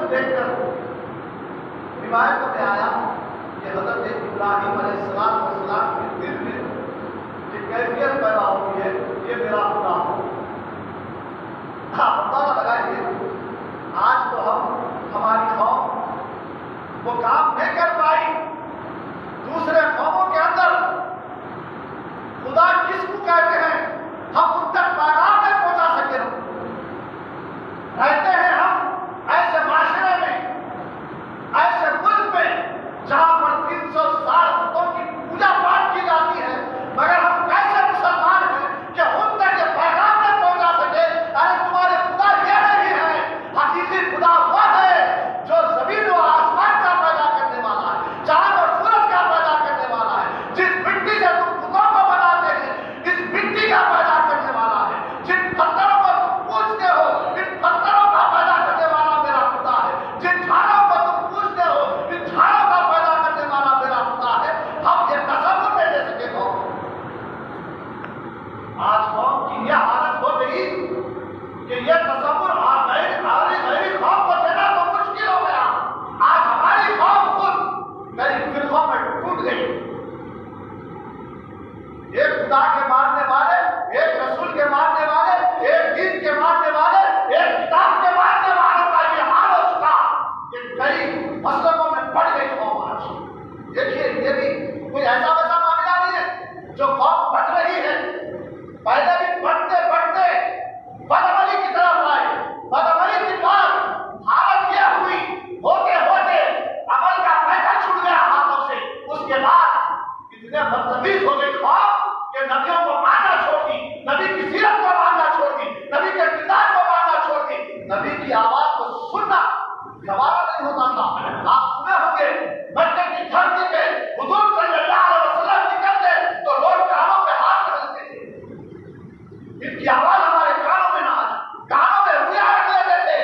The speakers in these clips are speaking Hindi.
देखकर रिवायत में आया कि हज़रत इब्राहीम अलैहिस्सलाम के दिल में ये कैफियत पैदा हुई है, ये मेरा खुदा हो। अंदाजा लगाइए, आज तो हमारी कौम वो काम नहीं कर पाई। दूसरे कौमों के अंदर खुदा किसको कहते हैं, हम उन तक पैगाम नहीं पहुंचा सके। रहते हैं हम ऐसे माशरे में, ऐसे मुल्क में जहां पर 360 बुतों की पूजा पाठ की जाती है, मगर हम कैसे मुसलमान हैं कि उन तक ये पैगाम नहीं पहुंचा सके। अरे तुम्हारे खुदा ये नहीं है, हकीकी खुदा वो है जो जमीन और आसमान का पैदा करने वाला है, चांद और सूरज का पैदा करने वाला है। जिस मिट्टी से तुम बुतों को बनाते हैं, इस मिट्टी का पैदा करने वाला है। जिन पत्थरों को तुम पूजते हो, इन पत्थरों का पैदा करने वाला मेरा खुदा है। जिन झाड़ों को तुम पूजते हो, इन झाड़ों का पैदा करने वाला मेरा खुदा है। हम ये तसव्वुर नहीं दे सके। आज कौम की यह हालत हो गई कि यह तसव्वुर हमारी कौम को देना तो मुश्किल हो गया। आज हमारी कौम खुद कई फिरकों में टूट गई। एक खुदा के मानने वाले, एक रसूल के मानने वाले, एक दीन के मानने वाले, एक किताब के मानने वालों का ये हाल हो चुका कि कई मसलों में पड़ गई कौम। आज देखिए, ये भी कोई ऐसा वैसा मामला नहीं है जो कौम बढ़ रही है। पहले भी बढ़ते बढ़ते बदअमली की तरफ आए, बदअमली की बात हालत यह हुई, होते होते अमल का पैसा छूट गया हाथों से। उसके बाद इतने बदतमीज हो गई कौम कि नबियों को मानना छोड़ दी, नबी की सीरत को मानना छोड़ दी, नबी के किताब को मानना छोड़ दी। नबी की आवाज को सुनना गवारा नहीं होता था। आप सुने होंगे मक्के की धरती पे हुजूर सल्लल्लाहु अलैहि वसल्लम निकलते तो लोग कानों पे हाथ रखते थे। इनकी आवाज हमारे कानों में ना आए, कानों में रुया रख लेते थे।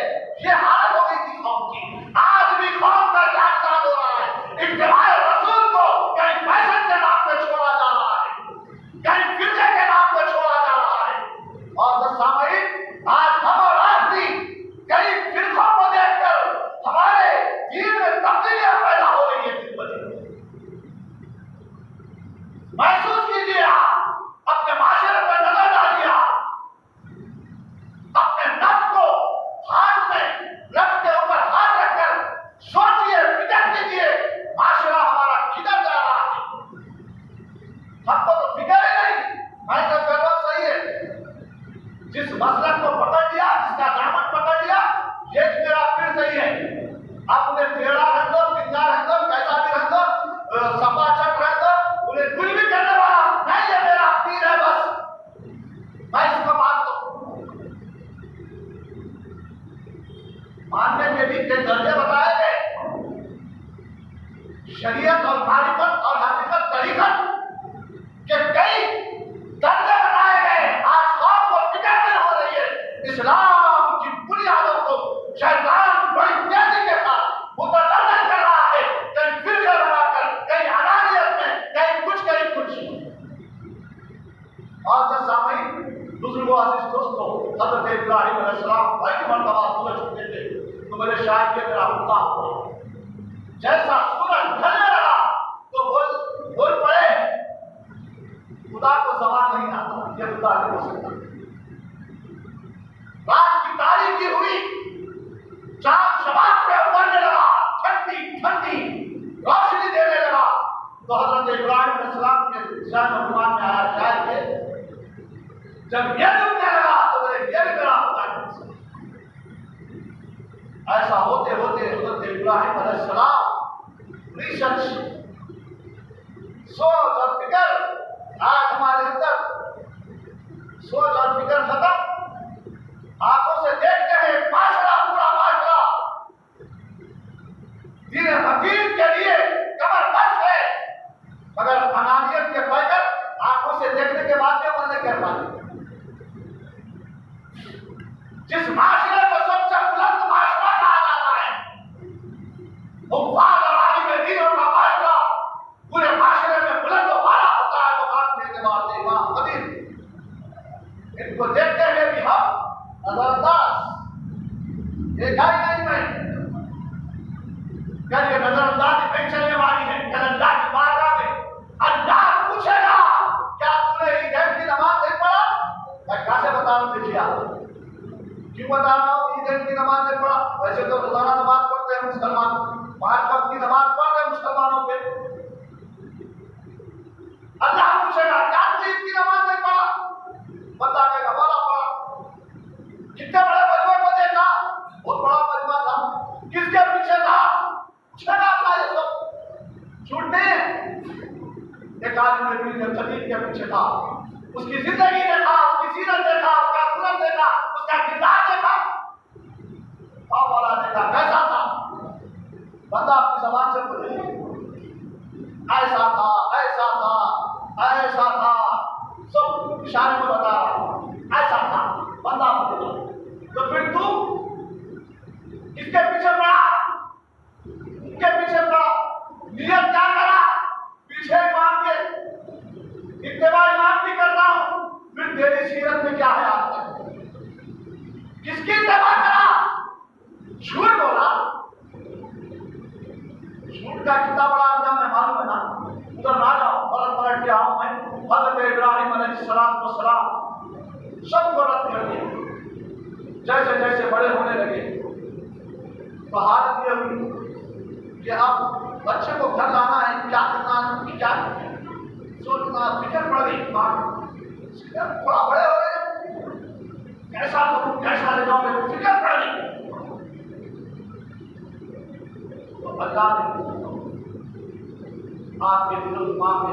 ये हालत हो गई थी कौम की। आज भी कौम का जागरण हो रहा है। इत्तिबाए रसूल को कहीं फैशन के नाम पे छोड़ा जा रहा है, कहीं फिरके के नाम पे छोड़ा जा रहा है। और जब सामईन आज हम और आप भी कई फिरकों को देखकर हमारे दीन में तब्दीलियां पैदा हो रही है। महसूस कीजिए, आप अपने माशरे पर नजर डालिए, अपने नफ्स को हाथ में, नफ्स के ऊपर हाथ रखकर सोचिए, फिक्र कीजिए, माशरा हमारा किधर जा रहा है। हमको तो फिक्र ही नहीं, मैं तो कर रहा सही है। जिस मसलक को पकड़ लिया, जिसका दामन पकड़ लिया, ये मेरा पीर सही है। आप उन्हें टेढ़ा रख दो, पिंगा रख दो, कैसा भी रख दो, सफा चट रख दो, उन्हें कुछ भी करने वाला नहीं, ये मेरा पीर है, बस मैं इसको मानता हूं। मानने के भी कई दर्जे बताए गए, शरीयत और मारिफत और हकीकत तरीकत के कई दर्जे बताए गए। आज कौम को फिक्र नहीं हो रही है। इस्लाम की बुनियादों को शैतान बड़ी तेजी के साथ मुतज़ल्ज़ल कर रहा है, कहीं फिरके बनाकर, कहीं अनानियत में, कहीं कुछ कहीं कुछ। और जब सामईन बुजुर्गों, अज़ीज़ दोस्तों, हज़रत इब्राहीम अलैहिस्सलाम पहली मर्तबा सूरज उगते थे तो मेरे शायद ये मेरा खुदा हुआ। जैसा सूरज ढलने लगा तो बोल पड़े, खुदा को सवाल नहीं आता, ये खुदा नहीं हो सकता। रात की तारीकी हुई, चांद शबाब पे उतरने लगा, ठंडी ठंडी रोशनी देने लगा तो हज़रत इब्राहीम अलैहिस्सलाम के ज़हन में आया, शायद ये जब ये डूबने लगा तो ये भी मेरा खुदा है। ऐसा होते होते हज़रत इब्राहीम अलैहिस्सलाम रिसर्च, सोच और फिक्र, आज हमारे अंदर सोच और फिक्र खत्म। आंखों से देखते हैं माशरा, पूरा माशरा दीन हकीम के लिए कमर बस्त है, मगर अनानियत के पैकर आंखों से देखने के बाद भी अमल नहीं कर पाते। जिस माशरे को सबसे बुलंद माशरा कहा जाता है, वो में दीन और माशरा पूरे माशरे में बुलंद वाला होता है। वो बात मेरे बाद इनको देखते हुए क्यों बता रहा हूँ? ईद की नमाज नहीं पढ़ा, वैसे तो रोजाना नमाज पढ़ते हैं मुसलमान, 5 वक्त की नमाज पढ़ते हैं मुसलमानों पे। अल्लाह पूछेगा क्या तू ईद की नमाज नहीं पढ़ा? बता के हवाला पढ़ा। कितने बड़े मजमे को देखा, बहुत बड़ा मजमा था, किसके पीछे था? पूछेगा अल्लाह ये सब, झूठ नहीं है। एक आदमी ने खतीब के पीछे था, उसकी जिंदगी देखा, उसकी सीरत देखा, उसका सूरत देखा, उसका किरदार देखा, वाला देखा, कैसा था? बंदा अपनी जबान से बोले ऐसा था, ऐसा था, ऐसा था, सब इशारे में बता रहा, ऐसा था, बंदा बोले। तो फिर तू किसके पीछे पड़ा? किसके पीछे पड़ा? नियत क्या करा? पीछे मान के इत्तेबा इमाम भी करता हूं, फिर तेरी सीरत में क्या है आज तक? किसकी इत्तेबा करा? झूठ बोला। झूठ का कितना बड़ा अंजाम है मालूम है ना? उधर ना जाओ, पलट के आओ। मैं हज़रत इब्राहिम अलैहिस्सलाम सब को रद्द कर दिया। जैसे जैसे बड़े होने लगे तो हालत यह हुई कि अब बच्चे को घर लाना है, क्या करना है, क्या सोचना, फिक्र पड़ गई। थोड़ा बड़े हो गए, कैसा करूं, कैसा ले जाऊं, फिक्र पड़ गई। तो अल्लाह ने आपके दिल दिमाग में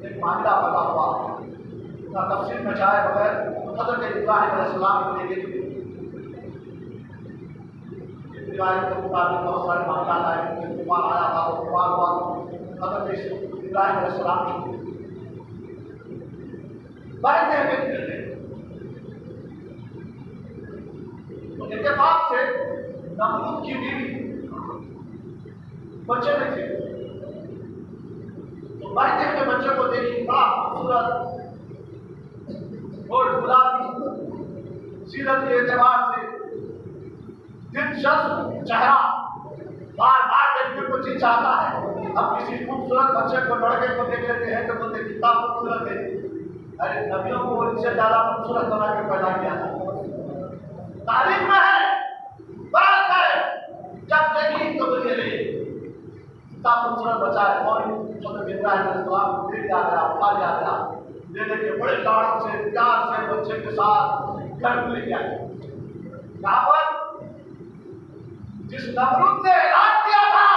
एक मामला बता हुआ ना, तफसील में जाए बगैर हज़रत इब्राहिम अलैहिस्सलाम को लेके रिवायत के मुताबिक बहुत सारे मामला आए, तूफान आया था, तूफान हुआ, हज़रत इब्राहिम अलैहिस्सलाम बैठते हैं तो इत्तेफाक से नमरूद की बीवी बच्चे में थे, तो बैठते हुए बच्चे को देखी, बड़ा खूबसूरत और गुलाबी सीरत के एतबार से दिलचस्प चेहरा, बार बार देखने को जी चाहता है। अब किसी खूबसूरत बच्चे को, लड़के को देख लेते हैं तो बोलते कितना खूबसूरत है। अरे नबियों को इससे ज्यादा खूबसूरत बना के पैदा किया था। तारीफ में है, बात है, जब देखी तो बोलिए रे कितना खूबसूरत बच्चा है। और हज़रत इब्राहिम अलैहिस्सलाम ले लिया गया, उठा लिया गया, ले लेके बड़े लाड़ से, प्यार से बच्चे के साथ घर में ले गया। यहाँ पर जिस नमरूद ने ऐलान किया था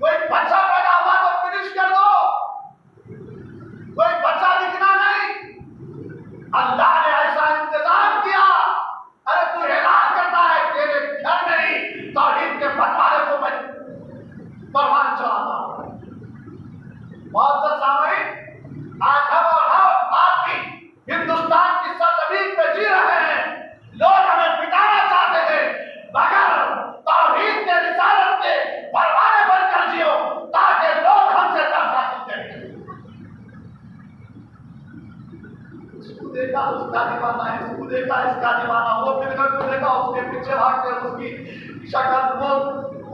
कोई बच्चा पैदा हुआ तो फिनिश कर दो, कोई बच्चा दिखना नहीं, अल्लाह ने ऐसा इंतजाम किया। अरे तू ऐलान करता है तेरे घर में ही तौहीद के बंटवारे को मैं परवान चलाता हूं। बहुत से सामयिक आज हम और आप भी हिंदुस्तान की सरजमीन पे जी रहे हैं, लोग हमें मिटाना चाहते हैं, मगर तौहीद के रिसालत के परवाने बनकर जियो ताकि लोग हमसे दर्द हासिल करें। उसको देखा उसका दीवाना है, उसको देखा इसका दीवाना, वो फिल्म को देखा उसके पीछे भागते, उसकी शक्ल, वो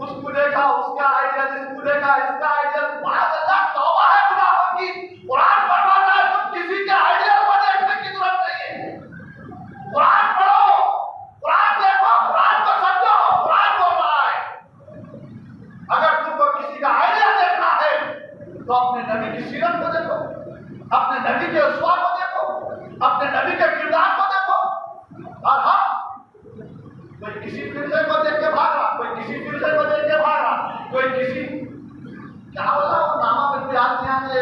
उसको देखा उसका आइडियल, इसको देखा इसका आइडियल। माशाअल्लाह तौबा है गुनाहों की। कुरान फरमाता है तुम किसी के आइडियल को देखने की जरूरत नहीं है। कुरान पढ़ो, कुरान देखो, कुरान को समझो, कुरान बोल रहा है। अगर तुमको किसी का आइडिया देखना है तो अपने नबी की सीरत को देखो, अपने नबी के उस्वा को देखो, अपने नबी के किरदार को देखो। और हाँ, कोई किसी फिल्म को देख के भाग रहा, कोई किसी फिल्म को देख के भाग रहा, कोई किसी क्या बोला वो नामा में भी याद नहीं आते,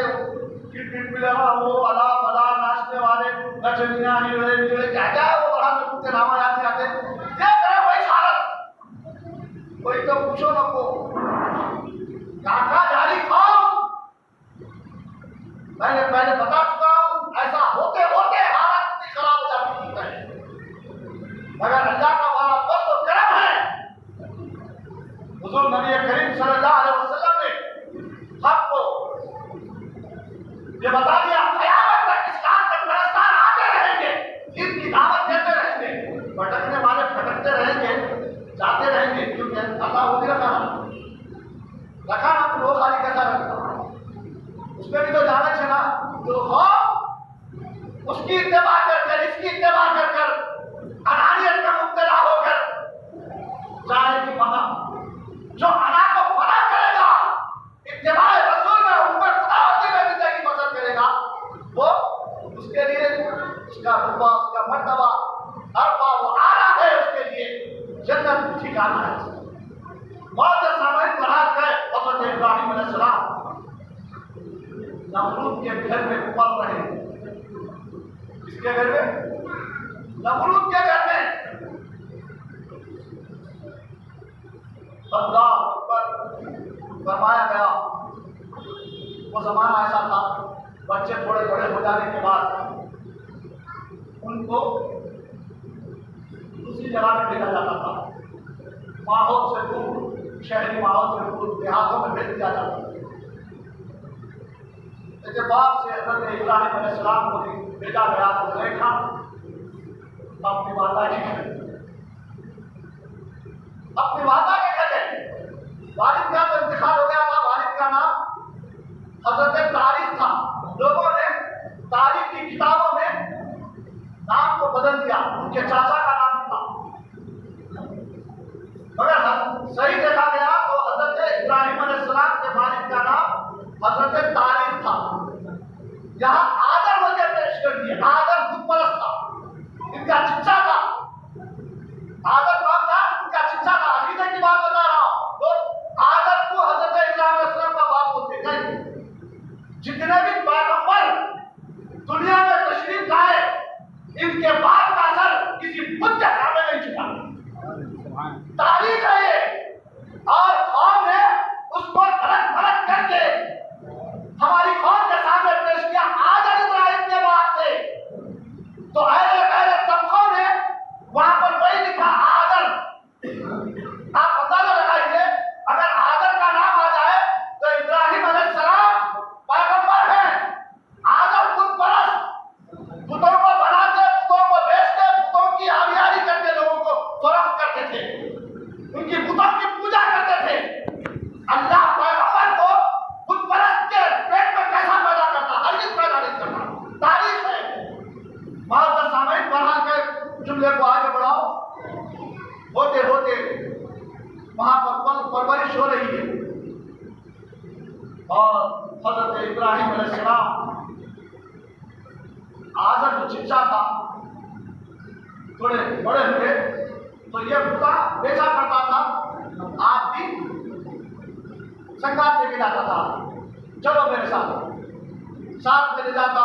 किट मिलेगा वो वाला बला नाचने वाले नचनिया हीरो क्या क्या है वो बड़ा कुत्ते नामा याद नहीं आते। क्या करे वही हालत, कोई तो पूछो ना को काका जारी खाओ। मैंने पहले बता चुका हूं, ऐसा होते होते हालत इतनी खराब हो जाती है। मगर अल्लाह का बड़ा फज़ल और करम है, ठिकाना है। मौत सामने कहा गए हज़रत इब्राहिम अलैहिस्सलाम नमरूद के घर में पल रहे। किसके घर में? नमरूद के घर में। अल्लाह पर फरमाया गया, वो जमाना ऐसा था, बच्चे थोड़े बड़े हो जाने के बाद उनको दूसरी जगह में भेजा जाता था, माहौल से दूर, शहरी माहौल से दूर, देहातों में भेज दिया जाता था। इत्तेफाक से हज़रत इब्राहिम अलैहिस्सलाम को भेजा गया तो देखा अपनी माता की घर, अपनी माता के घर गए। वालिद का तो इंतकाल हो गया था, वालिद का नाम हज़रत तारिक था। लोगों ने तारीख की किताबों में नाम को बदल दिया, उनके चाचा का नाम था, मगर सही देखा गया तो हज़रत इब्राहिम अलैहिस्सलाम के वालिद का नाम हज़रत तारिक था। यहाँ आदर बोल के पेश कर दिया, आदर खुद परस्त था, इनका चिच्चा था, आदर नाम था, इनका चिच्चा था। अकीदे की बात बता रहा हूँ, तो आदर को हज़रत इब्राहिम अलैहिस्सलाम का बाप बोलते हैं। जितने भी पैगंबर दुनिया में तशरीफ लाए, इनके बाद का असर किसी बुत के सामने नहीं चुका। तारीख है ये, और कौम ने उसको गलत गलत करके हमारी कौम के सामने पेश किया। आदर इब्राहिम के बाद थे, तो अहले गैर तबकों ने वहां पर वही लिखा आदर। आप अंदाजा लगाइए, अगर आदर का नाम आ जाए तो इब्राहिम अलैहिस्सलाम पैगंबर हैं, आदर खुद परस्त, बुतों को बनाते, बुतों को बेचते, बुतों की आवियारी करके लोगों को फरोख्त करते थे, उनकी बुतों की पूजा करते थे। अल्लाह पैगंबर को खुद परस्त के पेट में कैसा पैदा करता? हरगिज़ पैदा नहीं करता। तारीख है। माज़र सामईन बढ़ा के जुमले को आगे बढ़ाओ। होते होते वहां पर परवरिश हो रही है, और हज़रत इब्राहिम अलैहिस्सलाम आदर जो चिच्चा था, थोड़े बड़े हुए तो ये बुता बेचा करता था। आप भी संगात लेके जाता था, चलो मेरे साथ में ले जाता,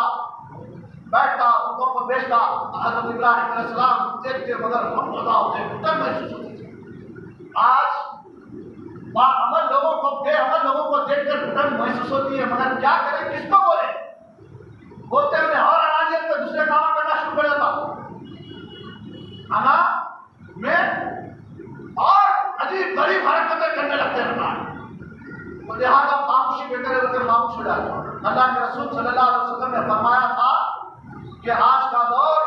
बैठता, बुतों को बेचता। हज़रत इब्राहिम अलैहिस्सलाम देखते मगर हम लगा होते डर महसूस होती थी। आज बाअमल लोगों को, बेअमल लोगों को देखकर डर महसूस होती है, मगर क्या करें, किसको बोले? बोलते हुए और अनानियत में दूसरे काम करना शुरू कर देता, अना में और अजीब गरीब हरकतें करने लगते रहता है। तो लिहाजा खामोशी बेहतर है, खामोश हो जाए। अल्लाह के रसूल सल्लल्लाहु अलैहि वसल्लम ने फरमाया था कि आज का दौर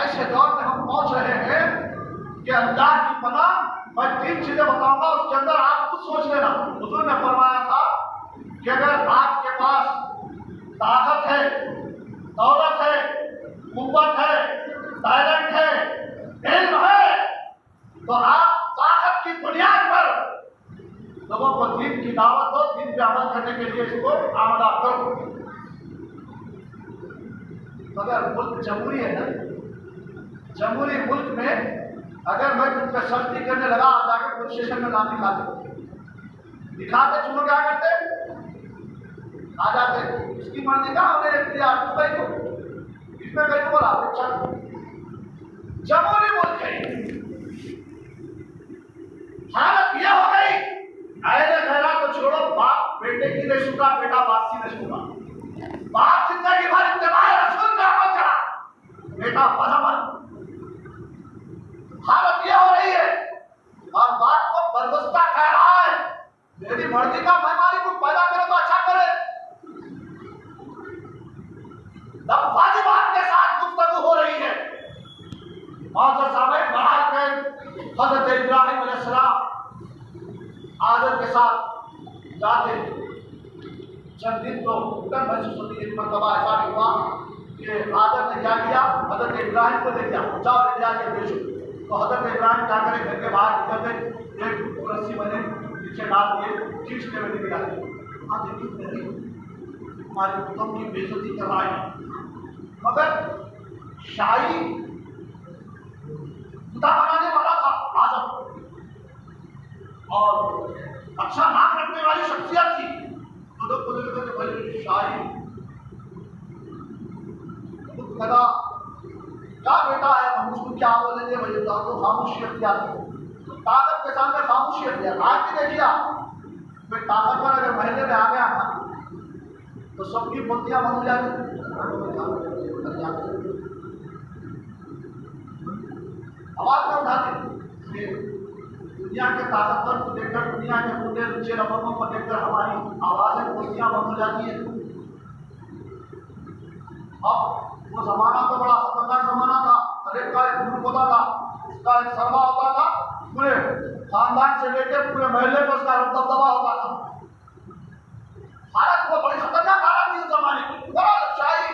ऐसे दौर में हम पहुंच रहे हैं कि अल्लाह की पनाह, मैं 3 चीजें बताऊंगा, उसके अंदर आप खुद सोच लेना। हुजूर ने फरमाया था कि अगर आपके पास ताकत है, दौलत है, कुव्वत है, टैलेंट है, इल्म है, तो आप ताकत की बुनियाद पर लोगों को दीन की दावत दो, दीन पे अमल करने के लिए इसको आमदा करो। मगर मुल्क जमहूरी है ना, जमहूरी मुल्क में अगर मैं तुम पे सख्ती करने लगा, आप जाकर पुलिस स्टेशन में नाम दिखाते, चुनो क्या करते, आ जाते, इसकी मर्जी का हमने इख्तियार दुबई को, इसमें कहीं बोला अच्छा जमहूरी मुल्क है। हालत यह हो गई, अहले गैरा तो छोड़ो, बाप बेटे की नहीं सुना, बेटा बाप की नहीं सुना। बाप जिंदगी भर इत्तिबा रसूल का अमल करा, बेटा बदअमल। हालत यह हो रही है, और बाप को बरगुस्ता कह रहा है, मेरी मर्जी का मेहमानी को पैदा करे तो अच्छा करे। लफ्ज़ी बात के साथ गुफ्तगू हो रही है। और सामने बहाल के हज़रत इब्राहिम अलैहिस्सलाम आदर के साथ जाते, जब दिन तो डर महसूस होती है। एक मरतबा ऐसा हुआ कि आदर ने क्या किया, हज़रत इब्राहिम को दे दिया, जाओ ले जाके बेचो। तो हज़रत इब्राहिम क्या करें, घर के बाहर निकल गए, एक रस्सी बने नीचे डाल दिए, खींचते हुए निकल आते। हमारे पुतों की बेइज्जती करवाए, मगर शाही खुदा बनाने वाला था आदम, और अच्छा नाम रखने वाली शख्सियत थी। तो लोग बोले थे भाई शाही लगा क्या बेटा है, हम उसको क्या बोलेंगे भाई, तो खामोशी अख्तियार की, ताकत के सामने खामोशी अख्तियार। आज भी देखिए कोई ताकतवर अगर महल्ले में आ गया ना तो सबकी बोलतियां बंद हो जाती, आवाज में उठाते। दुनिया के ताकतवर को देखकर, दुनिया के मुद्दे ऊंचे रकमों को देखकर हमारी आवाजें बोलतियां बंद हो जाती है। अब वो जमाना तो बड़ा खतरनाक जमाना था। हर एक का एक ग्रुप होता था, उसका एक सरवा होता था, पूरे खानदान से लेकर पूरे महल्ले पर उसका दबदबा होता था। हालत वो बड़ी खतरनाक हालत थी उस जमाने की। बड़ा शाही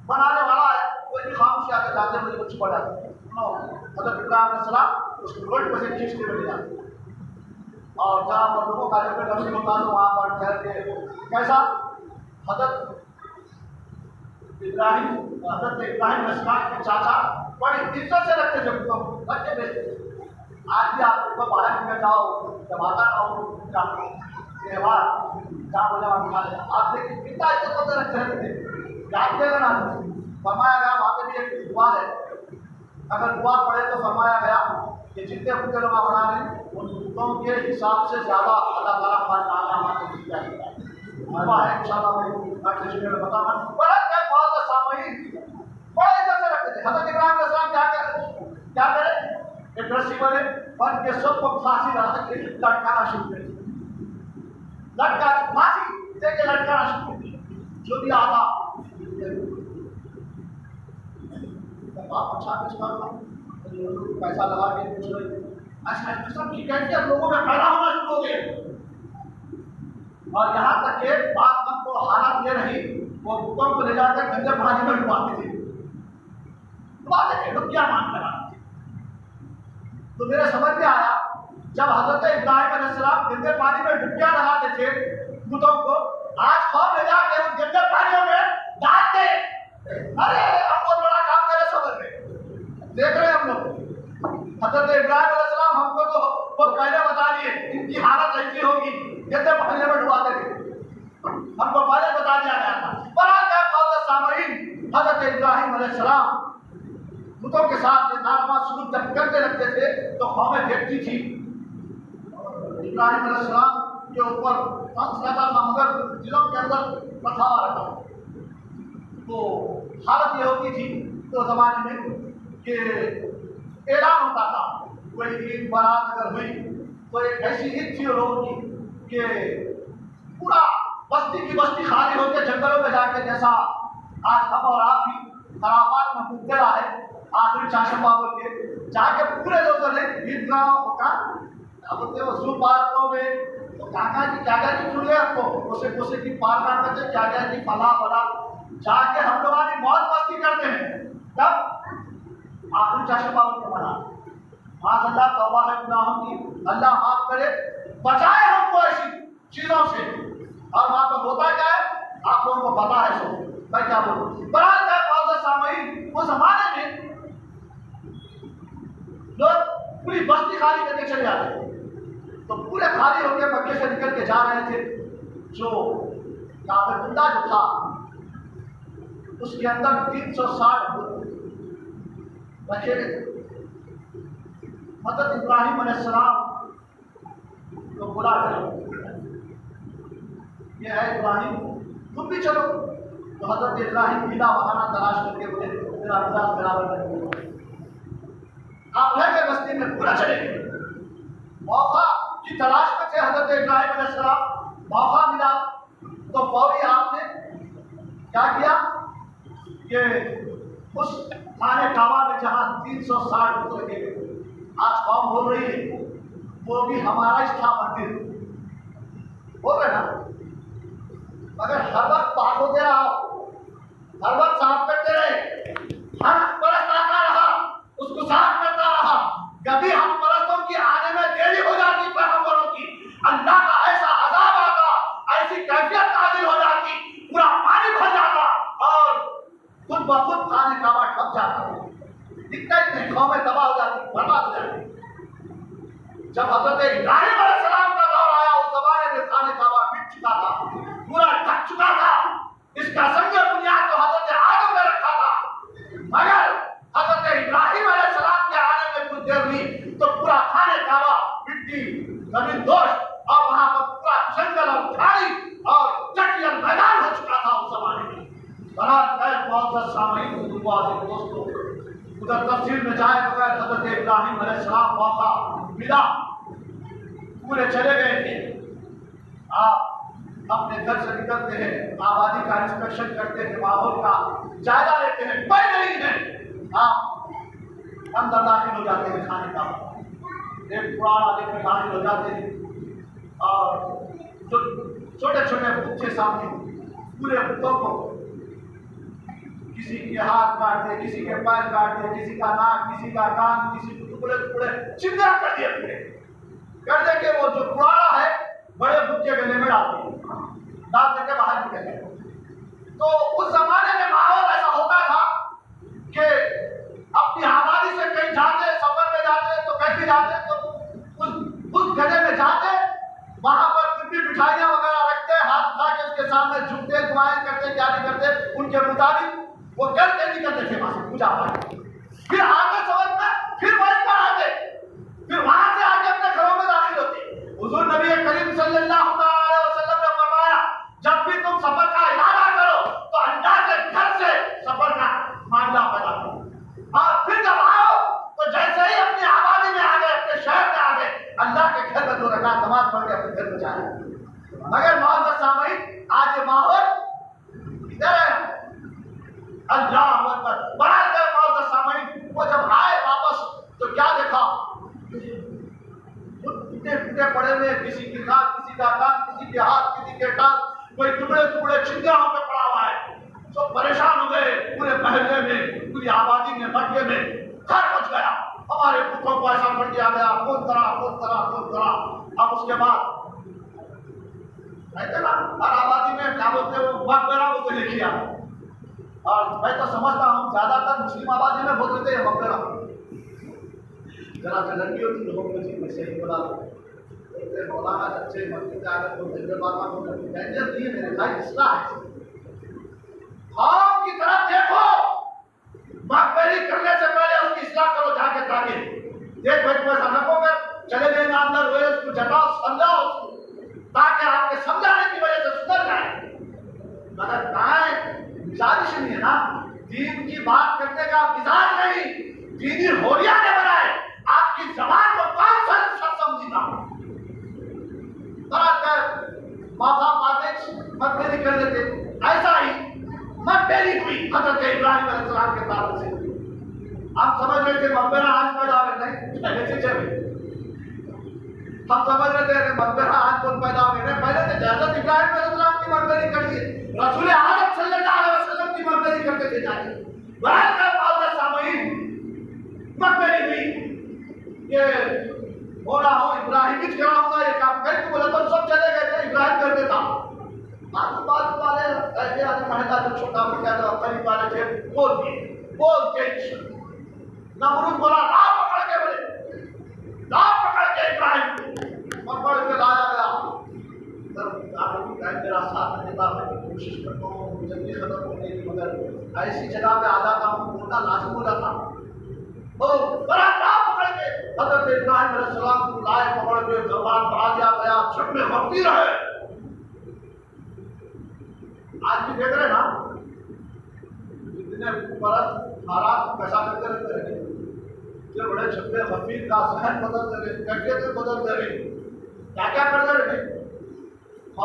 बनाने वाला है, कोई भी खामोशी आकर जाते मुझे कुछ पड़ जाता है। हज़रत इब्राहिम अलैहिस्सलाम उसको रोड पर से खींचते हुए ले जाते और जहाँ पर लोगों का जब लफ्ज़ होता तो वहाँ पर ठहर के कैसा हज़रत इब्राहिम अलैहिस्सलाम के चाचा बड़ी इज्जत से रखते थे, तो रखते बेचते। आज भी आप देखो बाहर में जाओ, जब आता हो त्यौहार जहाँ बोले वहाँ खा ले, आप देखिए कितना इज्जत से रखते रहते। याद देगा ना, फरमाया गया वहाँ पे भी एक दुआ है, अगर दुआ पढ़े तो फरमाया गया कि जितने बुते लोग बना लें उन बुतों के हिसाब से ज़्यादा अल्लाह ताला हमारे नाम हमारे दिख जाएगा। इंशाल्लाह मैं बताना बड़ा क्या बात है। सामयिक बड़ा इज्जत से रखते थे। हज़रत इब्राहिम अलैहिस्सलाम क्या करे, एक रस्सी बने बन के सबको फांसी लगा के लटकाना शुरू कर दिया। लटका फांसी दे के लटकाना शुरू कर दिया। जो भी आता अच्छा पैसा लगा के कुछ अच्छा सब की कैफियत लोगों में पैदा होना शुरू हो गए। और यहाँ तक कि बात हमको हालत ये रही, वो बुतों को ले जाकर गंदे पानी में डुबाते थे। डुबाते थे लोग क्या मान कर आते थे। तो मेरे समझ में आया जब हज़रत इब्राहिम अलैहिस्सलाम गंदे पानी में डुबकियां लगाते थे बुतों को, आज कौन ले जाके उस गंदे पानियों में डालते। अरे हम बहुत बड़ा काम करे समझ में देख रहे हैं हम लोग। हज़रत इब्राहिम अलैहिस्सलाम हमको तो वो पहले बता दिए इनकी हालत ऐसी होगी, गंदे पानी में डुबाते थे, हमको पहले बता दिया गया था। बड़ा क्या बात सामईन, हज़रत इब्राहिम अलैहिस्सलाम बुतों के साथ नारमा शुरू जब करते लगते थे तो कौमें देखती थी इब्राहिम अलैहिस्सलाम के ऊपर हंस रहता था, मगर दिलों के अंदर बठावा रहता। तो हालत ये होती थी तो जमाने में कि ऐलान होता था, कोई ईद बारात अगर हुई तो एक ऐसी ईद थी लोगों की कि पूरा बस्ती की बस्ती खाली होकर जंगलों में जाके, जैसा आज हम और आप भी खराबात में घूमते रहे आखिरी चाशा बाबू के जाके पूरे लोगों ने ईदगाहों का बोलते वो जू पार्कों में तो काका जी खुल गए आपको कोसे की पार्क करते क्या जी फला फला जाके हम लोग आगे बहुत मस्ती करते हैं। तब आखिरी चाशा बाबू के बना माशाअल्लाह तौबा है गुनाहों की, अल्लाह माफ करे, बचाए हमको ऐसी चीजों से। और वहां पर होता क्या है आप लोगों को पता है, सो मैं क्या बोलूं। बड़ा सामयिक उस जमाने में लोग पूरी बस्ती खाली करके चले जाते थे, तो पूरे खाली होकर मक्के से निकल के जा रहे थे। जो काबतुल्लाह जो था उसके अंदर 360 रखे गए थे। हज़रत इब्राहिम अलैहिस्सलाम को बुला कर ये है इब्राहिम तुम भी चलो। तो हज़रत इब्राहिम बिना बहाना तलाश करके बोले मेरा अंदाज बराबर कर आप रह गए बस्ती में पूरा चले गए। मौका की तलाश में थे हज़रत इब्राहिम अलैहिस्सलाम, मौका मिला तो फौरी आपने क्या किया कि उस खाने काबा में जहाँ 360 बुत लगे आज कौम बोल रही है वो भी हमारा ही था मंदिर बोल रहे ना, मगर हर वक्त पाक होते रहो, हर वक्त साफ करते रहे, हर परस्त आता रहा उसको साफ करता रहा। कभी हम परस्तों की आने में देरी हो जाती पैगंबरों की, अल्लाह का ऐसा अज़ाब आता, ऐसी कैफियत नाज़िल हो जाती, पूरा पानी भर जाता और खुद ब खुद खाने काबा ठप जाता, दिखता ही नहीं, कौमें तबाह हो जाती, बर्बाद हो जाती। जब हजरत इब्राहिम अलैहिस्सलाम का दौर आया उस जमाने में खाने काबा मिट चुका था, पूरा ढक चुका था। इसका संग बुनियाद तो हजरत आदम ने रखा था, मगर हजरत इब्राहिम अलैहिस्सलाम के आने में कुछ देर हुई तो पूरा खाने काबा मिट्टी जमीन दोष और वहां पर पूरा जंगल और झाड़ी और चटियल मैदान हो चुका था उस जमाने में। दोस्तों उधर तफसीर में जाए बगैर हजरत इब्राहिम अलैहिस्सलाम मौका मिला, पूरे चले गए थे। आप अपने घर से निकलते हैं, आबादी का इंस्पेक्शन करते हैं, माहौल का जायजा लेते हैं, कोई नहीं है, आप अंदर दाखिल हो जाते हैं। खाने का एक पुराना लेकर दाखिल हो जाते हैं और जो छोटे छोटे बच्चे सामने पूरे बुतों को किसी के हाथ काट दे, किसी के पैर काट दे, किसी का नाक, किसी का कान, किसी को टुकड़े टुकड़े चिंता कर दिए पूरे कर दे के वो जो पुराना है बड़े बुच्चे गले में डाल दिए, डाल देके बाहर निकल गए। तो उस जमाने में माहौल ऐसा होता था कि अपनी आबादी से कहीं जाते, सफर में जाते तो कहीं भी जाते तो उस जगह में जाते, वहां पर कुछ भी मिठाइयां वगैरह रखते, हाथ उठा के उसके सामने झुकते, दुआएं करते, क्या नहीं करते, उनके मुताबिक वो करके निकलते थे वहां से पूजा पाठ। फिर आगे समझ में फिर वहीं पर आते, फिर वहां से आके अपने घरों में दाखिल होते। हुजूर नबी करीम सल्लल्लाहु अलैहि वसल्लम ने फरमाया, जब भी तुम सफर का इरादा करो तो अल्लाह के घर से सफर का मामला पैदा करो और फिर जब आओ तो जैसे ही अपनी आबादी में आ गए, अपने शहर में आ गए, अल्लाह के घर में 2 रकात नमाज पढ़ के अपने घर में जाए। मगर मोहम्मद सामईन आज ये माहौल इधर है, अल्लाह अकबर बाहर गए मोहम्मद सामईन, वो जब आए वापस तो क्या देखा, टूटे पड़े हुए, किसी की नाक, किसी का कान, किसी के हाथ, किसी के टांग, कोई टुकड़े टुकड़े छिंदे होकर पड़ा हुआ है। तो परेशान हो गए पूरे महल्ले में, पूरी आबादी में, मक्के में घर मच गया। हमारे पुत्रों को ऐसा कर दिया गया, कौन तरह। अब उसके बाद कहते ना हर आबादी में क्या बोलते वो मकबरा वो तो लिखिया, और मैं तो समझता हूँ ज्यादातर मुस्लिम आबादी में बोलते हैं मकबरा। जरा लड़की होती लोगों को जी मैं सही बोला मौलाना अच्छे मस्जिद आकर बोलते बाबा को मैनेजर दिए मेरे भाई इसला है। की तरफ देखो, मकबरी करने से पहले उसकी इस्लाह करो जाके, ताकि देख भाई पैसा रखोगे चले जाएंगे अंदर हुए उसको जताओ, समझाओ उसको, ताकि आपके समझाने की वजह से सुधर जाए। मगर कहाँ गुजारिश नहीं है ना, दीन की बात करने का मिजाज नहीं, दीनी होलिया ने बनाए। आपकी जबान को कौन सा समझेगा? माता मकबरी कर देते, ऐसा ही मकबरी हुई हजरत इब्राहिम अलैहिस्सलाम के ताल्लुक से। आप समझ रहे थे मकबरा आज पैदा हो नहीं, पहले से चले हम समझ रहे थे मकबरा आज कौन पैदा हो गए, पहले से हजरत इब्राहिम अलैहिस्सलाम की मकबरी कर दिए, रसूल आदम सल्लल्लाहु अलैहि वसल्लम की मकबरी करते थे जाके। मकबरी हुई ये बोला हो इब्राहिम ही कराऊंगा ये काम कर, तो बोला तो सब चले गए थे, इब्राहिम कर देता। बात वाले ऐसे आदमी महंगा जो छोटा मोटा जो करीब वाले थे बोल के नमरूद बोला ला पकड़ के, बोले ला पकड़ के इब्राहिम को पकड़ के लाया गया। मेरा साथ देता मैं कोशिश करता हूँ जल्दी खत्म होने की, मगर ऐसी जगह पे आधा काम होना लाजमी हो जाता। तो बड़ा पकड़ के हजरत इब्राहिम अलैहिस्सलाम को लाए, पकड़ के जबान बढ़ा दिया गया, छठ में भक्ति रहे। आज भी देख रहे ना जितने परस्त हालात कैसा करते रहते हैं, जो बड़े छप्पे हफीज का सहन बदल दे रहे, कैफियत बदल दे रहे, क्या क्या कर दे रहे,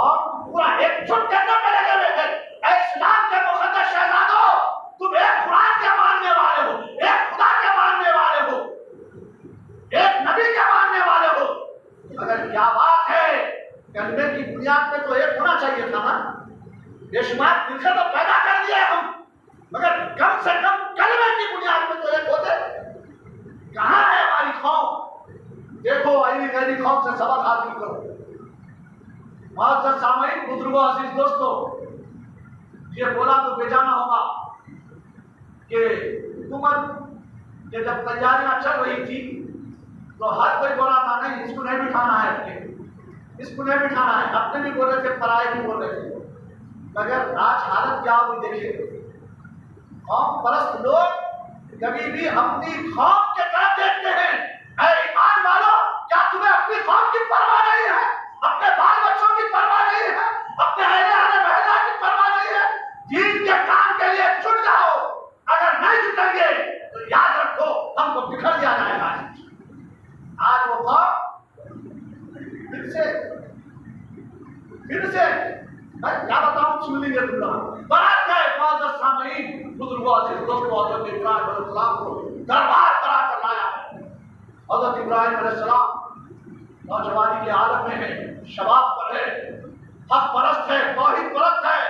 और पूरा एक छुट करने में लगे हुए थे। इस्लाम के मुकद्दस शहजादों, तुम एक कुरान के मानने वाले हो, एक खुदा के मानने वाले हो, एक नबी के मानने वाले हो, मगर क्या बात है, कलमे की बुनियाद पे तो एक होना चाहिए था ना। बेशुमार फिरके तो पैदा कर दिए हम, मगर कम से कम कलमे की बुनियाद पे तो एक होते। कहाँ है हमारी कौम? देखो आई गैरी कौम से सबक हासिल करो। मुअज़्ज़ज़ सामईन, बुजुर्गों, अजीज दोस्तों, ये बोला तो बेजाना होगा कि हुकूमत के जब तैयारियां चल रही थी तो हर कोई बोला था नहीं इसको नहीं बिठाना है, इसको नहीं बिठाना है। अपने भी बोल रहे थे, पराए भी बोल रहे थे। मगर आज हालत क्या हुई देखिए, कौम परस्त लोग कभी भी अपनी कौम के तरफ देखते हैं। ईमान वालों, क्या तुम्हें अपनी कौम की परवाह नहीं है? अपने बाल बच्चों की परवाह नहीं है? अपने अहले महिला की परवाह नहीं है? दीन के काम के लिए जुट जाओ। अगर नहीं जुटेंगे तो याद रखो हमको बिखर दिया जाएगा। आज वो कौम फिर से मैं क्या बताऊं, सुन लीजिए तुम लोग। बारात गए माजर सामईन, बुजुर्गों से दोस्तों हजरत इब्राहिम अलैहिस्सलाम को दरबार पर आकर लाया है। हजरत इब्राहिम अलैहिस्सलाम नौजवानी के आलम में है, शबाब पर है, हक परस्त है, तौहीद परस्त है,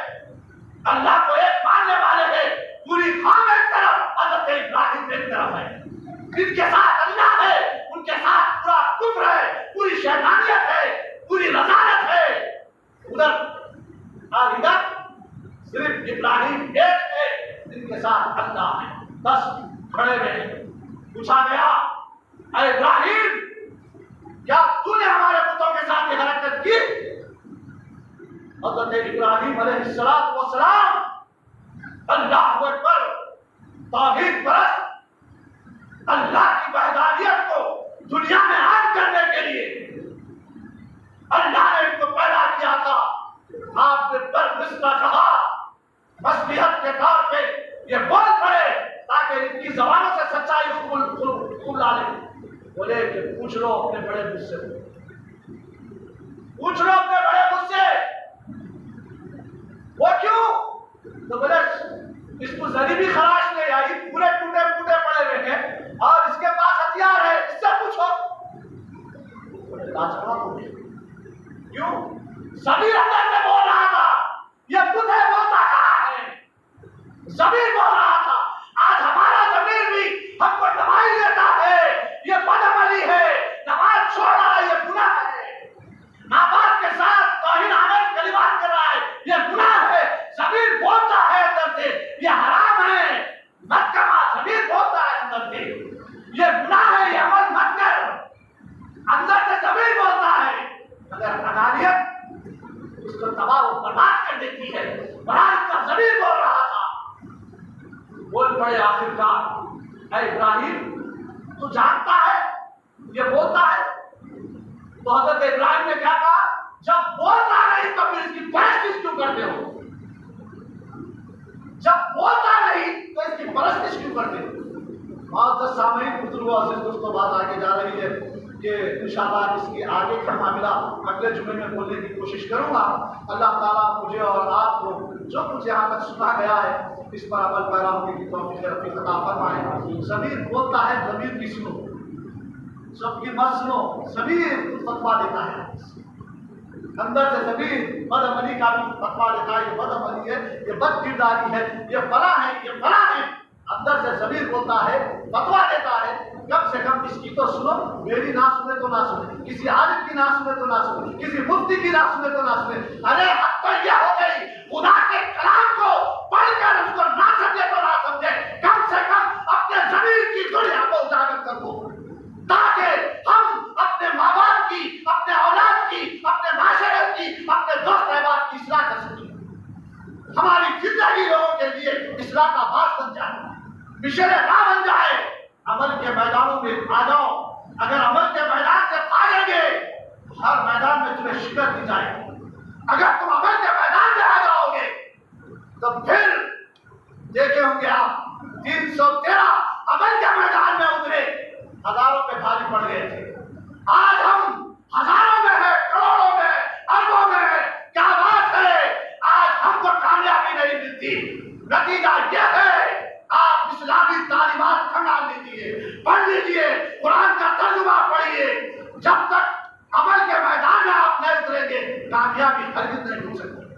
अल्लाह को एक मानने वाले हैं। पूरी कौम एक तरफ, हजरत इब्राहिम एक तरफ है। इनके साथ अल्लाह है, उनके साथ पूरा कुफ्र है, पूरी शैतानियत है, पूरी रज़ालत है। उधर और इधर सिर्फ इब्राहिम एक है, इनके साथ अल्लाह है। बस खड़े में पूछा गया, ऐ इब्राहिम क्या तूने हमारे पुत्रों के साथ ये हरकत की? हज़रत इब्राहिम अलैहिस्सलाम वस्सलाम अल्लाहु अकबर, तौहीद परस्त, अल्लाह की वहदानियत को दुनिया में आम करने के लिए अल्लाह ने इनको पैदा किया था। आपने पर रिश्ता कहा, मसलिहत के तौर पे ये बोल पड़े ताकि इनकी जबानों से सच्चाई खुला ले। बोले कि पूछ लो अपने बड़े मुझसे, पूछ लो अपने बड़े मुझसे। वो क्यों? तो बोले इसको जरी भी खराश नहीं आई, पूरे टूटे फूटे पड़े हुए हैं और इसके पास हथियार है, इससे पूछो। क्यों? ज़मीर अंदर से बोल रहा था, ये मुझे बोलता कहा है, ज़मीर बोल रहा था। आज हमारा ज़मीर भी हमको दवाई देता है, ये बदअमली है, नमाज छोड़ रहा है, ये गुनाह है। माँ बाप के साथ तौहीन आमेज कलिमात कर रहा है, ये गुनाह है। ज़मीर बोलता है अंदर से, ये हराम है, मत कमा। ज़मीर बोलता है अंदर से, ये गुनाह है, ये अमल मत कर। अंदर से ज़मीर बोलता है, मगर अनानियत उसको तबाह और बर्बाद कर देती है। बरात का ज़मीर बोल रहा था। बोल पड़े आखिरकार, ऐ इब्राहिम तू जानता है ये बोलता है? तो हज़रत इब्राहिम ने क्या कहा, जब बोलता नहीं तो फिर इसकी परस्तिश क्यों करते हो? जब बोलता नहीं तो इसकी परस्तिश क्यों करते हो? माज़र सामईन, बुजुर्गों अज़ीज़ दोस्तों, बात आगे जा रही है कि इंशाअल्लाह इसकी आगे का मामला अगले जुमे में बोलने की कोशिश करूंगा। अल्लाह ताला मुझे और आपको जो कुछ यहाँ तक सुना गया है इस पर अमल पैरा होने की तौफीक रफ़ीक अता फरमाए। ज़मीर बोलता है, ज़मीर की सुनो, सबकी मत सुनो। ज़मीर फतवा देता है, अंदर से ज़मीर बदअमली का भी फतवा देता है, ये बदअमली है, ये बदकिरदारी है, ये फला है, ये फला है। अंदर से ज़मीर बोलता है, फतवा देता है। कम से कम इसकी तो सुनो, मेरी ना सुने तो ना सुने, किसी आलिम की ना सुने तो ना सुने, किसी मुफ्ती की ना सुने तो ना सुने। अरे हद तो यह हो गई, खुदा के कलाम को पढ़कर उसको ना समझे तो ना समझे, कम से कम अपने ज़मीर की दुनिया को उजागर कर दो, ताकि हम अपने माँ बाप की, अपने औलाद की, अपने माशरे की, अपने दोस्त अहबाब की इस्लाह कर सकें। हमारी जिंदगी लोगों के लिए इस्लाह का बास बन जाए, मिशरे राह बन जाए। अमल के मैदानों में आ जाओ। अगर अमल के मैदान से भागेंगे, हर मैदान में तुम्हें शिकस्त दी जाएगी। अगर तुम अमल के मैदान में आ जाओगे तो फिर देखे होंगे आप 313 अमल के मैदान में उतरे, हजारों पे भारी पड़ गए थे। आज हम हजारों में है, करोड़ों में, अरबों में। क्या बात है, आज हमको कामयाबी नहीं मिलती। नतीजा यह है, आप इस्लामी तालीमात खंगाल लीजिए, पढ़ लीजिए, कुरान का तर्जुमा पढ़िए। जब तक अमल के मैदान में आप नहीं उतरेंगे, कामयाबी हरगिज़ नहीं हो सकती।